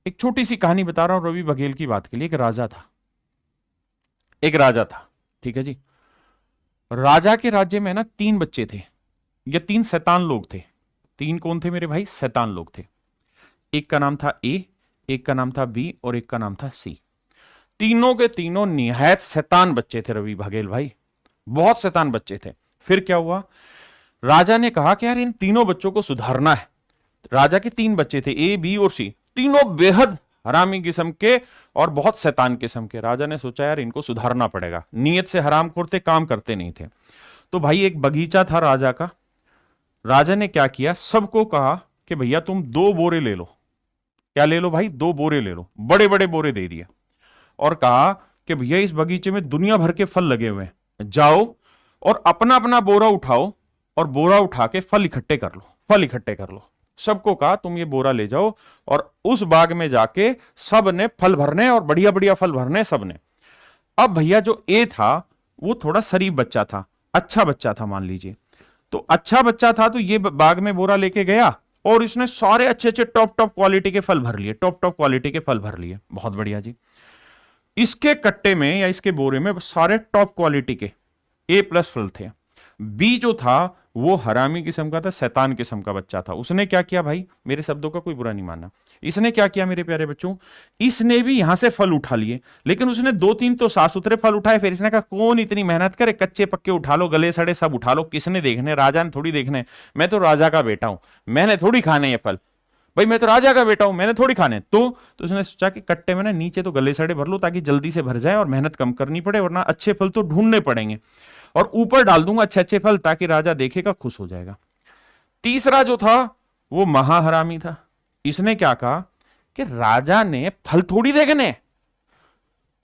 एक छोटी सी कहानी बता रहा हूं रवि बघेल की बात के लिए। एक राजा था, ठीक है जी। राजा के राज्य में ना तीन बच्चे थे, या तीन शैतान लोग थे। तीन कौन थे मेरे भाई? शैतान लोग थे। एक का नाम था ए, एक का नाम था बी और एक का नाम था सी। तीनों के तीनों निहायत शैतान बच्चे थे रवि बघेल भाई, बहुत शैतान बच्चे थे। फिर क्या हुआ, राजा ने कहा कि यार इन तीनों बच्चों को सुधारना है। राजा के तीन बच्चे थे, ए बी और सी, तीनों बेहद हरामी किस्म के और बहुत शैतान किस्म के। राजा ने सोचा यार इनको सुधारना पड़ेगा, नीयत से हरामखोर थे, काम करते नहीं थे। तो भाई एक बगीचा था राजा का। राजा ने क्या किया, सबको कहा कि भैया तुम 2 बोरे ले लो। क्या ले लो भाई? 2 बोरे ले लो। बड़े बड़े बोरे दे दिए और कहा कि भैया इस बगीचे में दुनिया भर के फल लगे हुए हैं, जाओ और अपना अपना बोरा उठाओ और बोरा उठा के फल इकट्ठे कर लो, फल इकट्ठे कर लो। सबको कहा तुम ये बोरा ले जाओ और उस बाग में जाके सब ने फल भरने और बढ़िया बढ़िया फल भरने सब ने। अब भैया जो ए था वो थोड़ा शरीफ बच्चा था, अच्छा बच्चा था मान लीजिए। तो अच्छा बच्चा था तो ये बाग में बोरा लेके गया और इसने सारे अच्छे अच्छे टॉप टॉप क्वालिटी के फल भर लिए, टॉप टॉप क्वालिटी के फल भर लिए। बहुत बढ़िया जी। इसके कट्टे में या इसके बोरे में सारे टॉप क्वालिटी के A+ फल थे। बी जो था वो हरामी किस्म का था, शैतान किस्म का बच्चा था। उसने क्या किया भाई, मेरे शब्दों का कोई बुरा नहीं मानना, इसने क्या किया मेरे प्यारे बच्चों, इसने भी यहां से फल उठा लिए, लेकिन उसने 2-3 तो साफ सुथरे फल उठाए। फिर इसने कहा कौन इतनी मेहनत करे, कच्चे पक्के उठा लो, गले सड़े सब उठा लो, किसने देखने, राजा ने थोड़ी देखने, मैं तो राजा का बेटा हूं, मैंने थोड़ी खाने ये फल, भाई मैं तो राजा का बेटा हूं, मैंने थोड़ी खाने। तो उसने सोचा कि कट्टे में ना नीचे तो गले सड़े भर लो ताकि जल्दी से भर जाए और मेहनत कम करनी पड़े, वरना अच्छे फल तो ढूंढने पड़ेंगे, और ऊपर डाल दूंगा अच्छे अच्छे फल ताकि राजा देखेगा खुश हो जाएगा। तीसरा जो था वो महाहरामी था। इसने क्या कहा कि राजा ने फल थोड़ी देखने,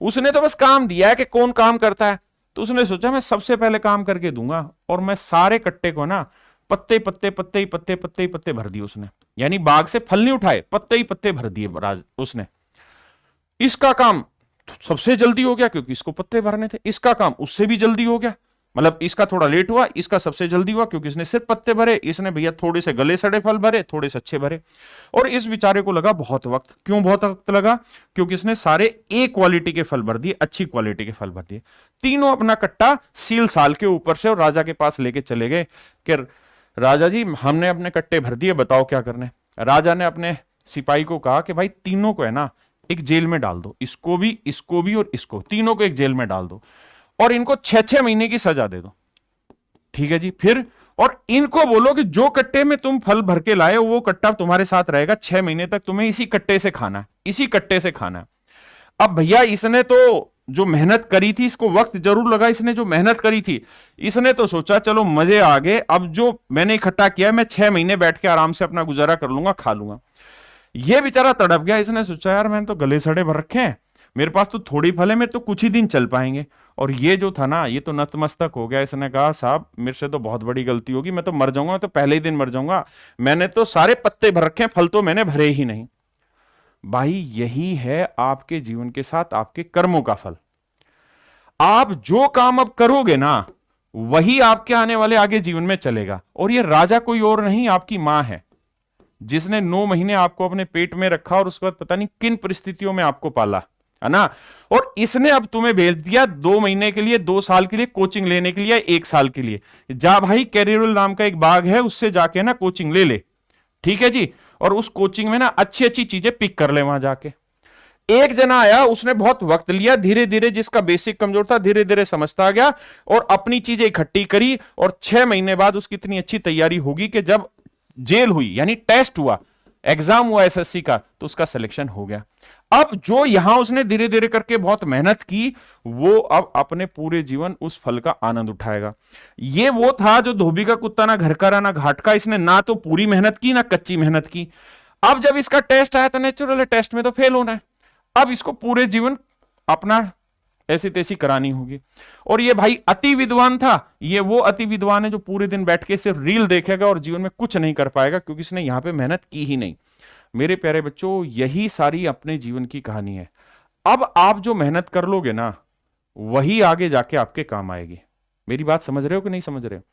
उसने तो बस काम दिया है कि कौन काम करता है। तो उसने सोचा मैं सबसे पहले काम करके दूंगा, और मैं सारे कट्टे को ना पत्ते पत्ते पत्ते ही पत्ते पत्ते ही पत्ते भर दिए उसने, यानी बाग से फल नहीं उठाए, पत्ते ही पत्ते भर दिए उसने। इसका काम सबसे जल्दी हो गया क्योंकि इसको पत्ते भरने थे। इसका काम उससे भी जल्दी हो गया, मतलब इसका थोड़ा लेट हुआ, इसका सबसे जल्दी हुआ क्योंकि इसने सिर्फ पत्ते भरे, इसने भैया थोड़े से गले सड़े फल भरे, थोड़े से अच्छे भरे। और इस बेचारे को लगा बहुत वक्त। क्यों बहुत वक्त लगा? क्योंकि इसने सारे ए क्वालिटी के फल भर दिए, अच्छी क्वालिटी के फल भर दिए। तीनों अपना कट्टा सील साल के ऊपर से और राजा के पास लेके चले गए कि राजा जी हमने अपने कट्टे भर दिए, बताओ क्या करने। राजा ने अपने सिपाही को कहा कि भाई तीनों को है ना एक जेल में डाल दो, इसको भी और इसको, तीनों को एक जेल में डाल दो और इनको 6-6 महीने की सजा दे दो। ठीक है जी। फिर और इनको बोलो कि जो कट्टे में तुम फल भर के लाए वो कट्टा तुम्हारे साथ रहेगा 6 महीने तक, तुम्हें इसी कट्टे से खाना है, इसी कट्टे से खाना है। अब भैया इसने तो जो मेहनत करी थी, इसको वक्त जरूर लगा, इसने जो मेहनत करी थी, इसने तो सोचा चलो मजे आ गए, अब जो मैंने इकट्ठा किया मैं 6 महीने बैठ के आराम से अपना गुजारा कर लूंगा, खा लूंगा। ये बेचारा तड़प गया, इसने सोचा यार मैंने तो गले सड़े भर रखे हैं, मेरे पास तो थोड़ी फल है, मेरे तो कुछ ही दिन चल पाएंगे। और ये जो था ना ये तो नतमस्तक हो गया। इसने कहा साहब मेरे से तो बहुत बड़ी गलती होगी, मैं तो मर जाऊंगा, मैं तो पहले ही दिन मर जाऊंगा, मैंने तो सारे पत्ते भर रखे हैं, फल तो मैंने भरे ही नहीं। भाई यही है आपके जीवन के साथ आपके कर्मों का फल। आप जो काम अब करोगे ना वही आपके आने वाले आगे जीवन में चलेगा। और ये राजा कोई और नहीं, आपकी मां है, जिसने 9 महीने आपको अपने पेट में रखा और उसके बाद पता नहीं किन परिस्थितियों में आपको पाला, है ना। और इसने अब तुम्हें भेज दिया 2 महीने के लिए, 2 साल के लिए कोचिंग लेने के लिए, 1 साल के लिए। जा भाई, कैरियर नाम का एक बाग है, उससे जाके ना कोचिंग ले ले, ठीक है जी। और उस कोचिंग में ना अच्छी अच्छी चीजें पिक कर ले वहां जाके। एक जना आया, उसने बहुत वक्त लिया, धीरे धीरे जिसका बेसिक कमजोर था धीरे धीरे समझता गया और अपनी चीजें इकट्ठी करी। और 6 महीने बाद उसकी इतनी अच्छी तैयारी होगी कि जब जेल हुई यानी टेस्ट हुआ, एग्जाम हुआ एसएससी का, तो उसका सिलेक्शन हो गया। अब जो यहां उसने धीरे धीरे करके बहुत मेहनत की, वो अब अपने पूरे जीवन उस फल का आनंद उठाएगा। ये वो था जो धोबी का कुत्ता ना घर का ना घाट का, इसने ना तो पूरी मेहनत की ना कच्ची मेहनत की। अब जब इसका टेस्ट आया तो नेचुरल है टेस्ट में तो फेल होना है, अब इसको पूरे जीवन अपना ऐसी तैसी करानी होगी। और ये भाई अति विद्वान था, ये वो अति विद्वान है जो पूरे दिन बैठ के सिर्फ रील देखेगा और जीवन में कुछ नहीं कर पाएगा क्योंकि इसने यहां पे मेहनत की ही नहीं। मेरे प्यारे बच्चों, यही सारी अपने जीवन की कहानी है। अब आप जो मेहनत कर लोगे ना वही आगे जाके आपके काम आएगी। मेरी बात समझ रहे हो कि नहीं समझ रहे हो?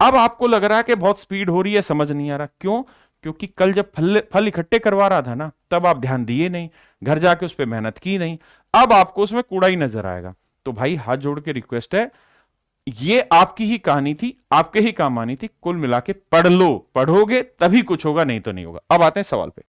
अब आपको लग रहा है कि बहुत स्पीड हो रही है, समझ नहीं आ रहा, क्यों? क्योंकि कल जब फल इकट्ठे करवा रहा था ना, तब आप ध्यान दिए नहीं, घर जाके उस पर मेहनत की नहीं, अब आपको उसमें कूड़ा ही नजर आएगा। तो भाई हाथ जोड़ के रिक्वेस्ट है, ये आपकी ही कहानी थी, आपके ही काम आनी थी, कुल मिला के पढ़ लो, पढ़ोगे तभी कुछ होगा, नहीं तो नहीं होगा। अब आते हैं सवाल पे।